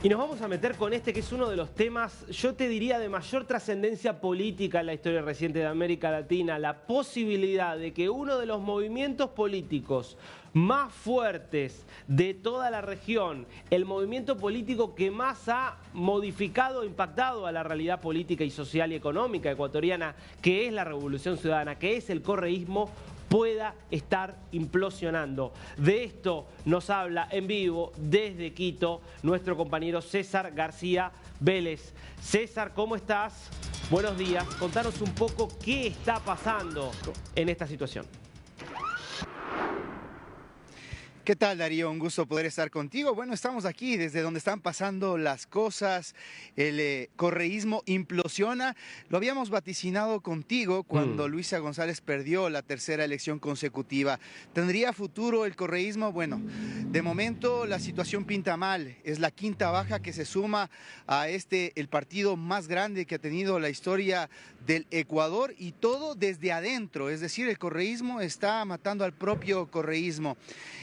Y nos vamos a meter con este que es uno de los temas, yo te diría, de mayor trascendencia política en la historia reciente de América Latina, la posibilidad de que uno de los movimientos políticos más fuertes de toda la región, el movimiento político que más ha modificado, impactado a la realidad política y social y económica ecuatoriana, que es la Revolución Ciudadana, que es el correísmo, pueda estar implosionando. De esto nos habla en vivo desde Quito nuestro compañero César García Vélez. César, ¿cómo estás? Buenos días. Contanos un poco qué está pasando en esta situación. ¿Qué tal, Darío? Un gusto poder estar contigo. Bueno, estamos aquí desde donde están pasando las cosas. El correísmo implosiona. Lo habíamos vaticinado contigo cuando Luisa González perdió la tercera elección consecutiva. ¿Tendría futuro el correísmo? Bueno, de momento la situación pinta mal. Es la quinta baja que se suma a el partido más grande que ha tenido la historia del Ecuador, y todo desde adentro. Es decir, el correísmo está matando al propio correísmo.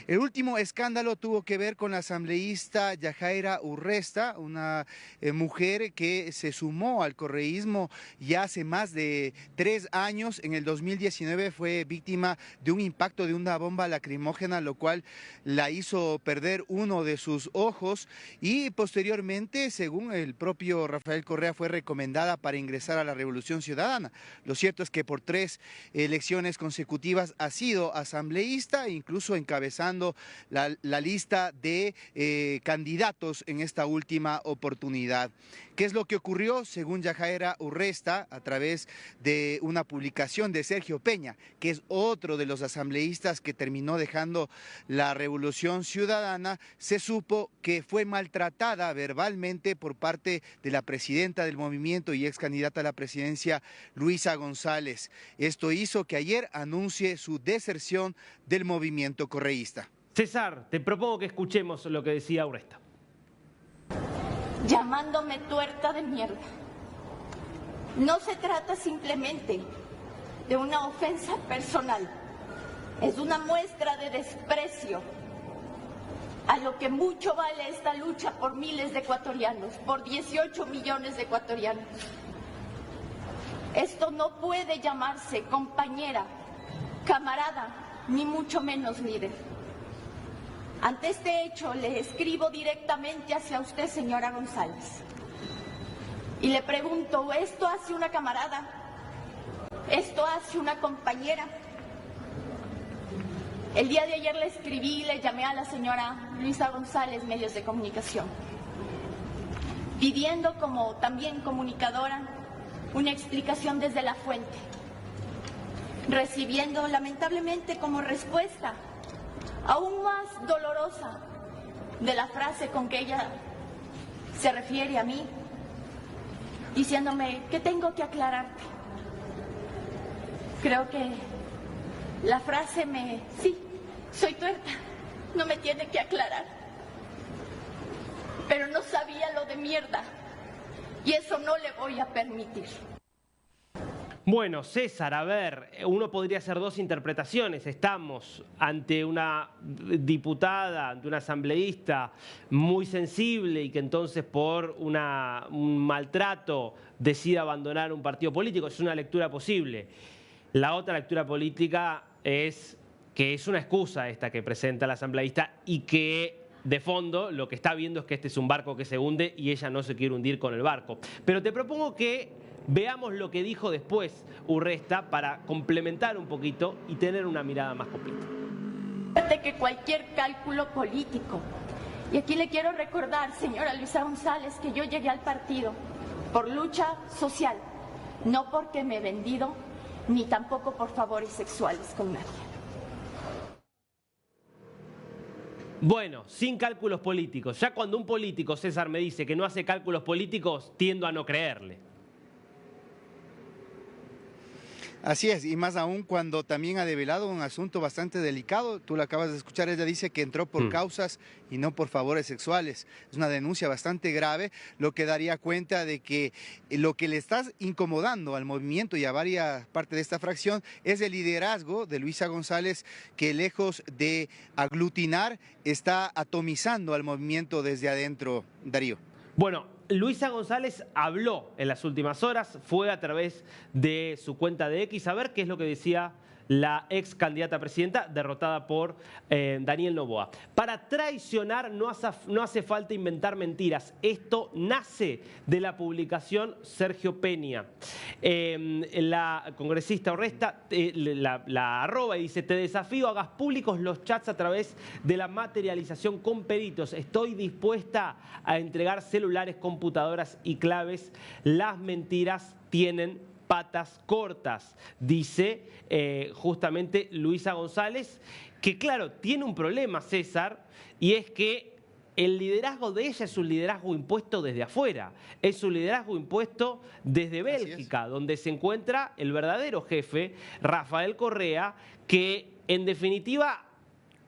El último escándalo tuvo que ver con la asambleísta Yajaira Urresta, una mujer que se sumó al correísmo ya hace más de 3 años. En el 2019 fue víctima de un impacto de una bomba lacrimógena, lo cual la hizo perder uno de sus ojos, y posteriormente, según el propio Rafael Correa, fue recomendada para ingresar a la Revolución Ciudadana. Lo cierto es que por 3 elecciones consecutivas ha sido asambleísta, incluso encabezando la lista de candidatos en esta última oportunidad. ¿Qué es lo que ocurrió? Según Yajaira Urresta, a través de una publicación de Sergio Peña, que es otro de los asambleístas que terminó dejando la Revolución Ciudadana, se supo que fue maltratada verbalmente por parte de la presidenta del movimiento y ex candidata a la presidencia, Luisa González. Esto hizo que ayer anuncie su deserción del movimiento correísta. César, te propongo que escuchemos lo que decía Urresta. Llamándome tuerta de mierda. No se trata simplemente de una ofensa personal, es una muestra de desprecio a lo que mucho vale esta lucha por miles de ecuatorianos, por 18 millones de ecuatorianos. Esto no puede llamarse compañera, camarada, ni mucho menos líder. Ante este hecho le escribo directamente hacia usted, señora González, y le pregunto, ¿esto hace una camarada? ¿Esto hace una compañera? El día de ayer le escribí y le llamé a la señora Luisa González, medios de comunicación, pidiendo como también comunicadora una explicación desde la fuente, recibiendo lamentablemente como respuesta aún más dolorosa de la frase con que ella se refiere a mí, diciéndome que tengo que aclararte. Creo que la frase sí, soy tuerta, no me tiene que aclarar, pero no sabía lo de mierda, y eso no le voy a permitir. Bueno, César, a ver, uno podría hacer 2 interpretaciones. Estamos ante una diputada, ante una asambleísta muy sensible y que entonces por un maltrato decide abandonar un partido político. Es una lectura posible. La otra lectura política es que es una excusa esta que presenta la asambleísta y que de fondo lo que está viendo es que este es un barco que se hunde y ella no se quiere hundir con el barco. Pero te propongo que veamos lo que dijo después Urresta para complementar un poquito y tener una mirada más completa. Que cualquier cálculo político. Y aquí le quiero recordar, señora Luisa González, que yo llegué al partido por lucha social, no porque me he vendido, ni tampoco por favores sexuales con nadie. Bueno, sin cálculos políticos. Ya cuando un político, César, me dice que no hace cálculos políticos, tiendo a no creerle. Así es, y más aún cuando también ha develado un asunto bastante delicado. Tú lo acabas de escuchar, ella dice que entró por causas y no por favores sexuales. Es una denuncia bastante grave, lo que daría cuenta de que lo que le está incomodando al movimiento y a varias partes de esta fracción es el liderazgo de Luisa González, que lejos de aglutinar, está atomizando al movimiento desde adentro, Darío. Bueno, Luisa González habló en las últimas horas, fue a través de su cuenta de X a ver qué es lo que decía la ex candidata a presidenta derrotada por Daniel Noboa. Para traicionar no hace falta inventar mentiras. Esto nace de la publicación Sergio Peña. La congresista Urresta la arroba y dice: te desafío, hagas públicos los chats a través de la materialización con peritos. Estoy dispuesta a entregar celulares, computadoras y claves. Las mentiras tienen patas cortas, dice justamente Luisa González, que claro, tiene un problema, César, y es que el liderazgo de ella es un liderazgo impuesto desde afuera, es un liderazgo impuesto desde Bélgica, donde se encuentra el verdadero jefe, Rafael Correa, que en definitiva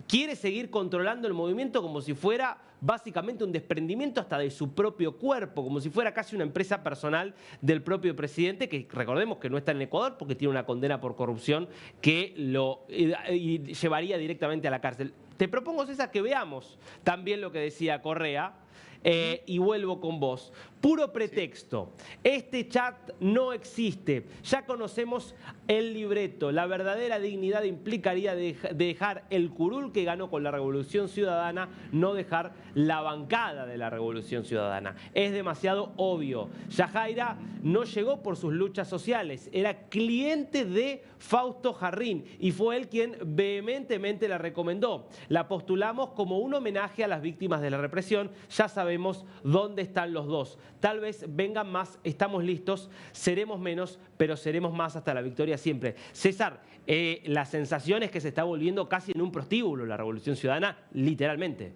quiere seguir controlando el movimiento como si fuera básicamente un desprendimiento hasta de su propio cuerpo, como si fuera casi una empresa personal del propio presidente, que recordemos que no está en Ecuador porque tiene una condena por corrupción que lo llevaría directamente a la cárcel. Te propongo, César, que veamos también lo que decía Correa. Y vuelvo con vos. Puro pretexto. Este chat no existe. Ya conocemos el libreto. La verdadera dignidad implicaría dejar el curul que ganó con la Revolución Ciudadana, no dejar la bancada de la Revolución Ciudadana. Es demasiado obvio. Yajaira no llegó por sus luchas sociales. Era cliente de Fausto Jarrín y fue él quien vehementemente la recomendó. La postulamos como un homenaje a las víctimas de la represión. Ya sabemos dónde están los dos. Tal vez vengan más, estamos listos, seremos menos, pero seremos más hasta la victoria siempre. César, la sensación es que se está volviendo casi en un prostíbulo la Revolución Ciudadana, literalmente.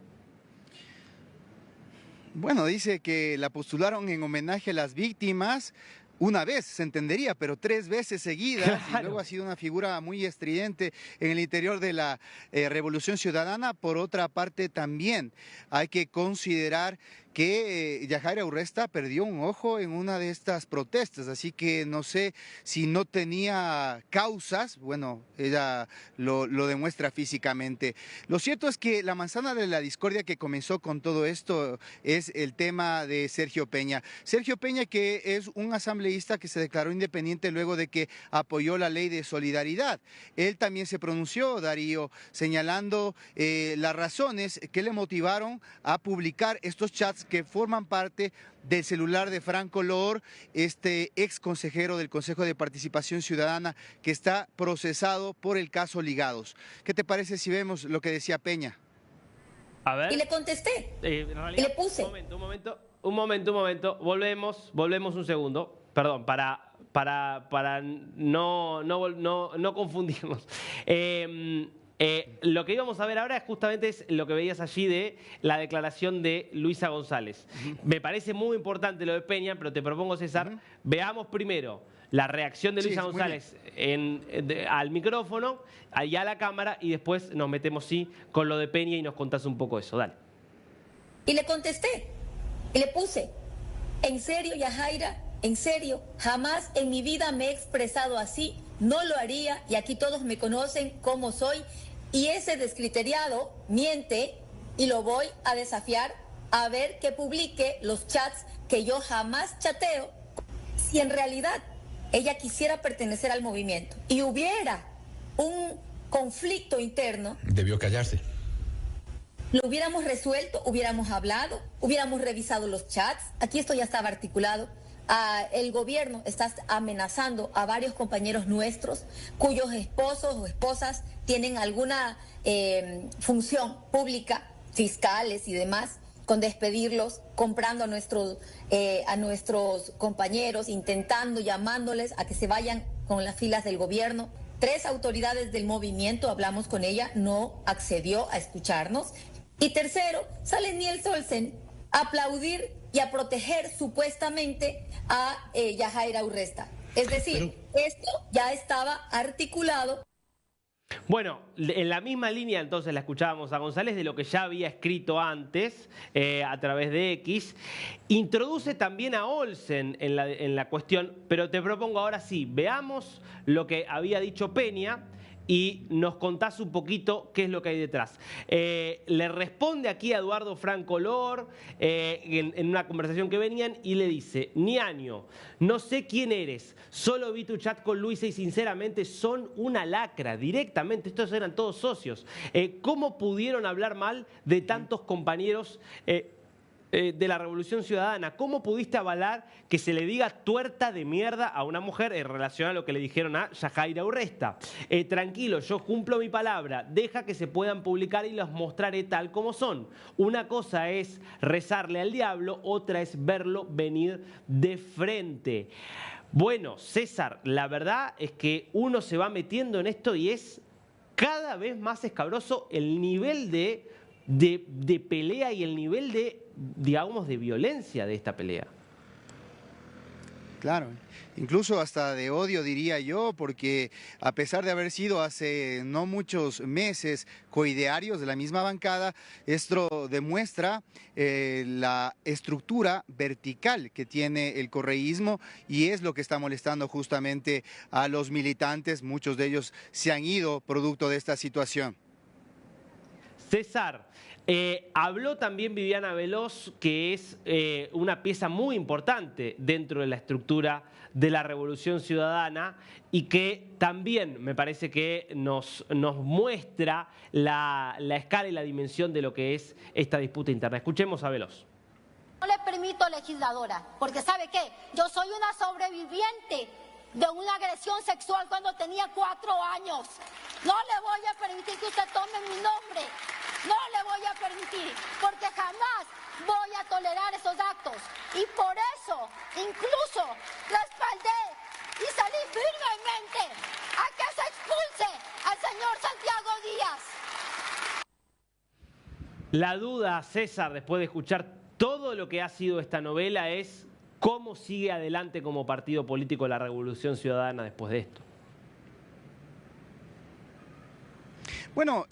Bueno, dice que la postularon en homenaje a las víctimas. Una vez se entendería, pero 3 veces seguidas, claro. Y luego ha sido una figura muy estridente en el interior de la Revolución Ciudadana. Por otra parte, también hay que considerar que Yajaira Urresta perdió un ojo en una de estas protestas, así que no sé si no tenía causas, bueno, ella lo demuestra físicamente. Lo cierto es que la manzana de la discordia que comenzó con todo esto es el tema de Sergio Peña. Sergio Peña, que es un asambleísta que se declaró independiente luego de que apoyó la ley de solidaridad. Él también se pronunció, Darío, señalando las razones que le motivaron a publicar estos chats que forman parte del celular de Franco Lor, este ex consejero del Consejo de Participación Ciudadana que está procesado por el caso Ligados. ¿Qué te parece si vemos lo que decía Peña? A ver. Y le contesté. Y le puse. Un momento. Volvemos un segundo. Perdón, para no confundirnos. Lo que íbamos a ver ahora justamente es lo que veías allí de la declaración de Luisa González. Me parece muy importante lo de Peña, pero te propongo, César, veamos primero la reacción de Luisa González al micrófono, allá a la cámara, y después nos metemos con lo de Peña y nos contás un poco eso. Dale. Y le contesté, y le puse: ¿en serio, Yajaira? ¿En serio? Jamás en mi vida me he expresado así, no lo haría, y aquí todos me conocen como soy. Y ese descriteriado miente y lo voy a desafiar a ver que publique los chats que yo jamás chateo. Si en realidad ella quisiera pertenecer al movimiento y hubiera un conflicto interno, debió callarse. Lo hubiéramos resuelto, hubiéramos hablado, hubiéramos revisado los chats. Aquí esto ya estaba articulado. El gobierno está amenazando a varios compañeros nuestros cuyos esposos o esposas tienen alguna función pública, fiscales y demás, con despedirlos, comprando a nuestros compañeros, intentando, llamándoles a que se vayan con las filas del gobierno. 3 autoridades del movimiento, hablamos con ella, no accedió a escucharnos. Y tercero, sale Niels Olsen a aplaudir y a proteger supuestamente a Yajaira Urresta. Es decir, esto ya estaba articulado. Bueno, en la misma línea entonces la escuchábamos a González de lo que ya había escrito antes a través de X. Introduce también a Olsen en la cuestión, pero te propongo ahora sí, veamos lo que había dicho Peña y nos contás un poquito qué es lo que hay detrás. Le responde aquí a Eduardo Franco Lor en una conversación que venían y le dice: Niaño, no sé quién eres, solo vi tu chat con Luisa y sinceramente son una lacra, directamente, estos eran todos socios. ¿Cómo pudieron hablar mal de tantos compañeros de la Revolución Ciudadana? ¿Cómo pudiste avalar que se le diga tuerta de mierda a una mujer en relación a lo que le dijeron a Yajaira Urresta? Tranquilo, yo cumplo mi palabra, deja que se puedan publicar y los mostraré tal como son. Una cosa es rezarle al diablo, otra es verlo venir de frente. Bueno, César, la verdad es que uno se va metiendo en esto y es cada vez más escabroso el nivel de pelea y el nivel de, digamos, de violencia de esta pelea. Claro, incluso hasta de odio diría yo, porque a pesar de haber sido hace no muchos meses coidearios de la misma bancada, esto demuestra la estructura vertical que tiene el correísmo y es lo que está molestando justamente a los militantes. Muchos de ellos se han ido producto de esta situación. César, habló también Viviana Veloz, que es una pieza muy importante dentro de la estructura de la Revolución Ciudadana y que también me parece que nos muestra la escala y la dimensión de lo que es esta disputa interna. Escuchemos a Veloz. No le permito, legisladora, porque ¿sabe qué? Yo soy una sobreviviente de una agresión sexual cuando tenía 4 años. No le voy a permitir que usted tome mi nombre. No le voy a permitir, porque jamás voy a tolerar esos actos. Y por eso, incluso, la espaldé y salí firmemente a que se expulse al señor Santiago Díaz. La duda, César, después de escuchar todo lo que ha sido esta novela, es cómo sigue adelante como partido político la Revolución Ciudadana después de esto. Bueno,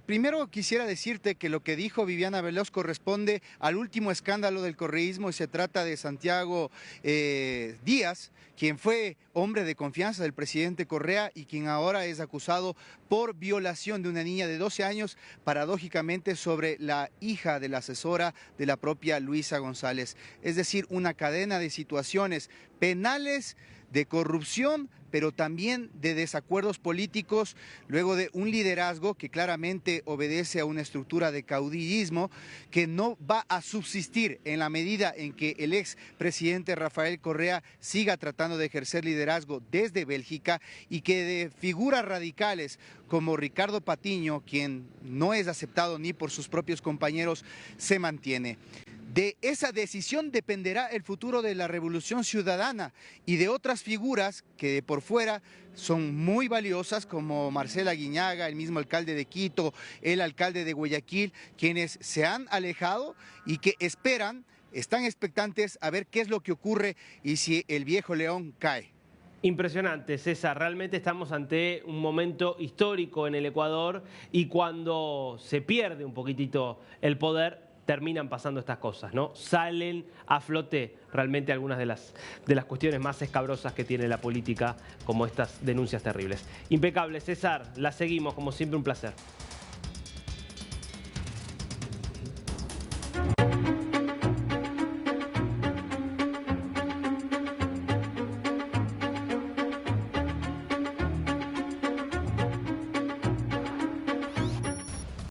primero quisiera decirte que lo que dijo Viviana Veloz corresponde al último escándalo del correísmo y se trata de Santiago Díaz, quien fue hombre de confianza del presidente Correa y quien ahora es acusado por violación de una niña de 12 años, paradójicamente sobre la hija de la asesora de la propia Luisa González. Es decir, una cadena de situaciones penales, de corrupción, pero también de desacuerdos políticos, luego de un liderazgo que claramente obedece a una estructura de caudillismo que no va a subsistir en la medida en que el expresidente Rafael Correa siga tratando de ejercer liderazgo desde Bélgica y que de figuras radicales como Ricardo Patiño, quien no es aceptado ni por sus propios compañeros, se mantiene. De esa decisión dependerá el futuro de la Revolución Ciudadana y de otras figuras que por fuera son muy valiosas como Marcela Guiñaga, el mismo alcalde de Quito, el alcalde de Guayaquil, quienes se han alejado y que están expectantes a ver qué es lo que ocurre y si el viejo león cae. Impresionante, César. Realmente estamos ante un momento histórico en el Ecuador y cuando se pierde un poquitito el poder, terminan pasando estas cosas, ¿no? Salen a flote realmente algunas de las cuestiones más escabrosas que tiene la política, como estas denuncias terribles. Impecable, César. La seguimos, como siempre, un placer.